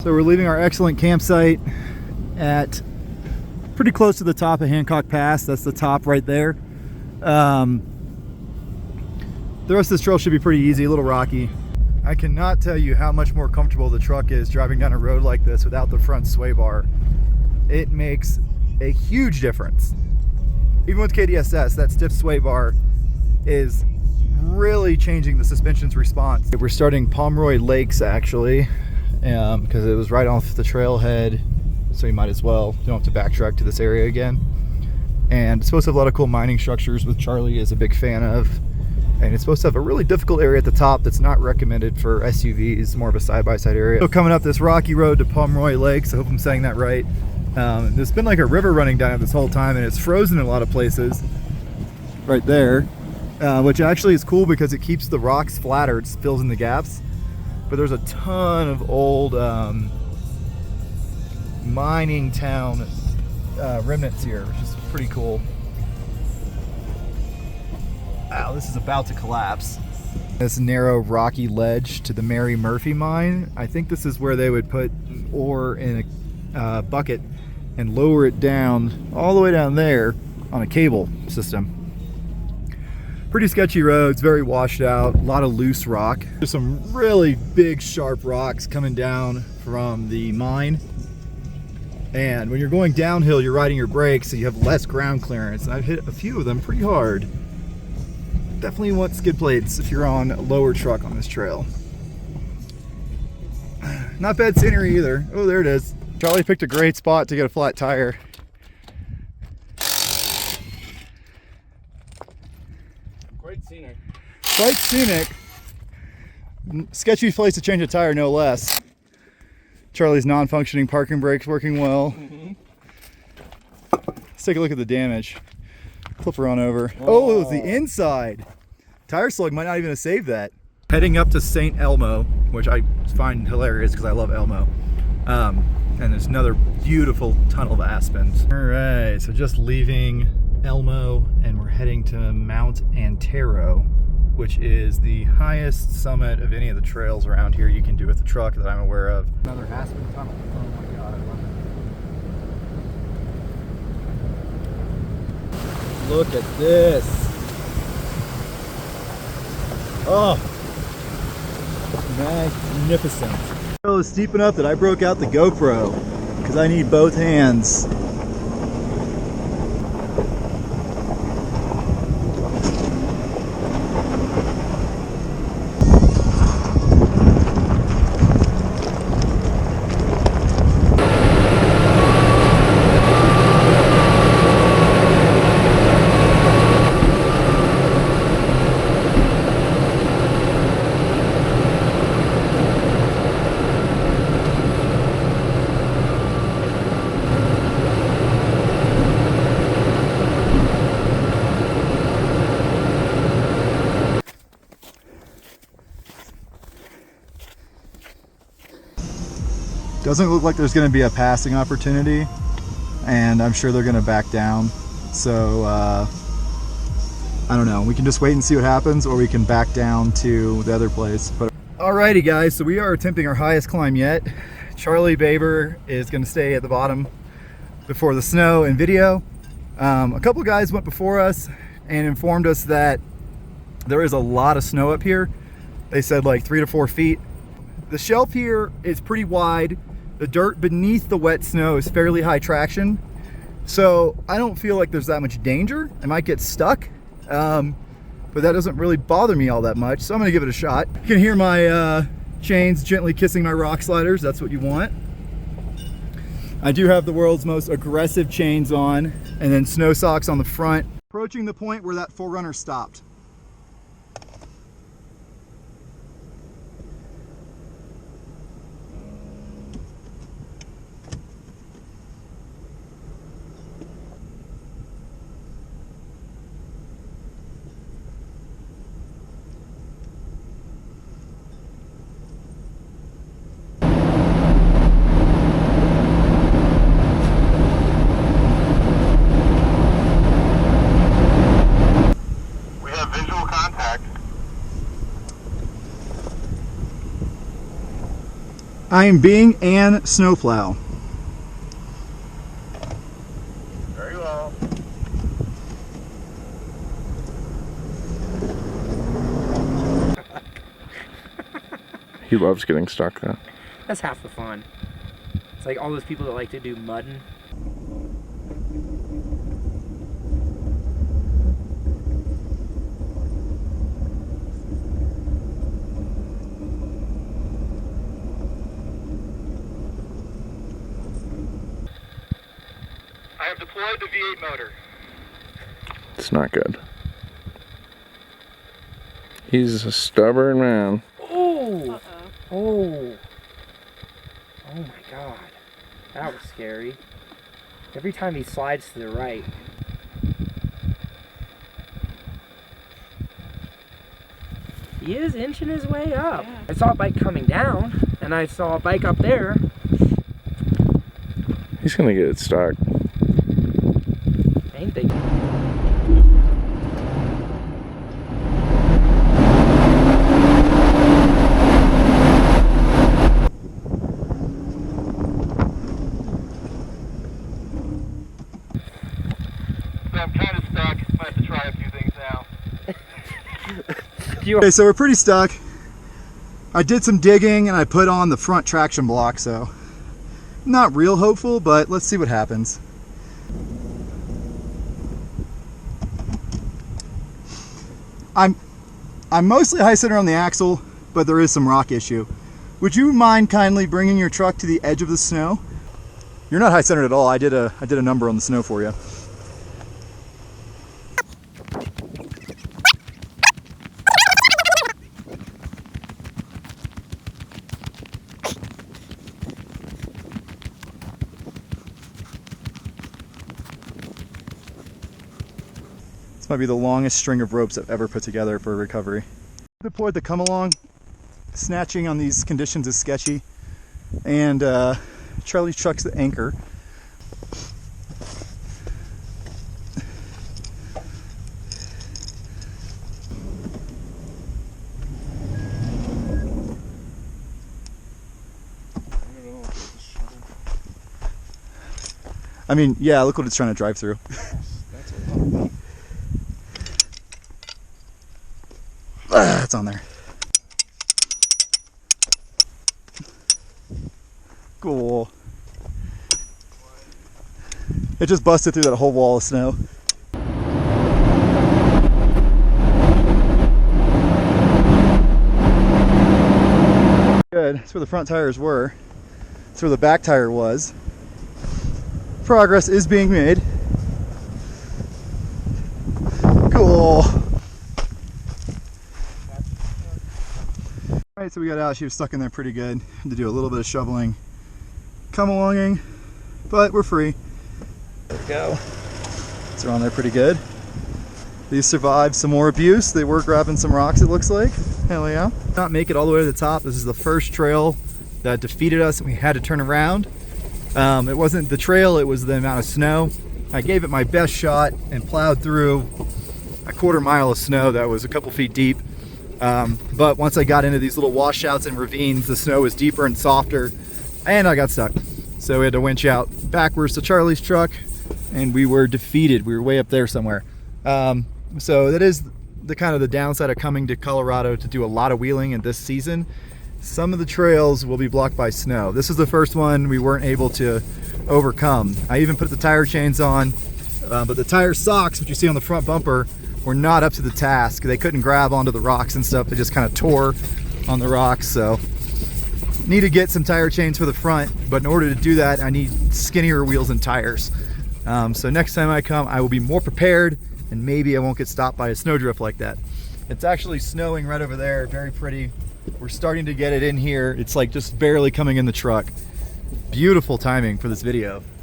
So we're leaving our excellent campsite at pretty close to the top of Hancock Pass. That's the top right there. The rest of this trail should be pretty easy, a little rocky. I cannot tell you how much more comfortable the truck is driving down a road like this without the front sway bar. It makes a huge difference. Even with KDSS, that stiff sway bar is really changing the suspension's response. We're starting Pomeroy Lakes actually, because it was right off the trailhead, so you might as well, you don't have to backtrack to this area again. And it's supposed to have a lot of cool mining structures, which Charlie is a big fan of. And it's supposed to have a really difficult area at the top that's not recommended for SUVs, more of a side-by-side area. So coming up this rocky road to Pomeroy Lakes, I hope I'm saying that right. There's been like a river running down it this whole time, and it's frozen in a lot of places right there, which actually is cool because it keeps the rocks flatter, it fills in the gaps. But there's a ton of old mining town remnants here, which is pretty cool. Wow, this is about to collapse. This narrow rocky ledge to the Mary Murphy mine. I think this is where they would put ore in a bucket and lower it down all the way down there on a cable system. Pretty sketchy roads, very washed out, a lot of loose rock. There's some really big sharp rocks coming down from the mine. And when you're going downhill, you're riding your brakes, so you have less ground clearance. And I've hit a few of them pretty hard. Definitely want skid plates if you're on a lower truck on this trail. Not bad scenery either. Oh, there it is. Charlie picked a great spot to get a flat tire. Quite scenic. Quite scenic. Sketchy place to change a tire, no less. Charlie's non-functioning parking brakes working well. Let's take a look at the damage. Flip her on over. Oh, it was the inside. Tire slug might not even have saved that. Heading up to St. Elmo, which I find hilarious because I love Elmo. And there's another beautiful tunnel of aspens. All right, so just leaving Elmo and we're heading to Mount Antero, which is the highest summit of any of the trails around here you can do with the truck that I'm aware of. Another aspen tunnel. Oh my God, I love it. Look at this. Oh, magnificent. It was steep enough that I broke out the GoPro because I need both hands. Doesn't look like there's going to be a passing opportunity, and I'm sure they're going to back down. So I don't know. We can just wait and see what happens, or we can back down to the other place. But alrighty, guys. So we are attempting our highest climb yet. Charlie Baber is going to stay at the bottom before the snow and video. A couple guys went before us and informed us that there is a lot of snow up here. They said like 3 to 4 feet. The shelf here is pretty wide. The dirt beneath the wet snow is fairly high traction. So I don't feel like there's that much danger. I might get stuck, but that doesn't really bother me all that much. So I'm gonna give it a shot. You can hear my chains gently kissing my rock sliders. That's what you want. I do have the world's most aggressive chains on, and then snow socks on the front. Approaching the point where that 4Runner stopped. I am being an snowplow. Very well. He loves getting stuck though. That's half the fun. It's like all those people that like to do mudding. I have deployed the V8 motor. It's not good. He's a stubborn man. Oh! Oh! Oh my god. That was scary. Every time he slides to the right. He is inching his way up. Yeah. I saw a bike coming down, and I saw a bike up there. He's gonna get it stuck. Ain't they? I'm kind of stuck. I have to try a few things now. Okay, so we're pretty stuck. I did some digging and I put on the front traction block, so not real hopeful, but let's see what happens. I'm mostly high center on the axle, but there is some rock issue. Would you mind kindly bringing your truck to the edge of the snow? You're not high centered at all. I did a number on the snow for you. This might be the longest string of ropes I've ever put together for a recovery. Deployed the come along. Snatching on these conditions is sketchy. And Charlie's truck's the anchor. I mean, yeah, look what it's trying to drive through. It's on there. Cool. It just busted through that whole wall of snow. Good. That's where the front tires were. That's where the back tire was. Progress is being made. Cool. Alright, so we got out. She was stuck in there pretty good. Had to do a little bit of shoveling, come alonging, but we're free. There we go. So they're on there pretty good. These survived some more abuse. They were grabbing some rocks, it looks like. Hell yeah. Not make it all the way to the top. This is the first trail that defeated us and we had to turn around. It wasn't the trail, it was the amount of snow. I gave it my best shot and plowed through a quarter mile of snow that was a couple feet deep. But once I got into these little washouts and ravines, the snow was deeper and softer and I got stuck. So we had to winch out backwards to Charlie's truck and we were defeated. We were way up there somewhere. So that is the kind of the downside of coming to Colorado to do a lot of wheeling in this season. Some of the trails will be blocked by snow. This is the first one we weren't able to overcome. I even put the tire chains on, but the tire socks, which you see on the front bumper, were not up to the task. They couldn't grab onto the rocks and stuff. They just kind of tore on the rocks. So need to get some tire chains for the front, but in order to do that, I need skinnier wheels and tires. So next time I come, I will be more prepared and maybe I won't get stopped by a snowdrift like that. It's actually snowing right over there, very pretty. We're starting to get it in here. It's like just barely coming in the truck. Beautiful timing for this video.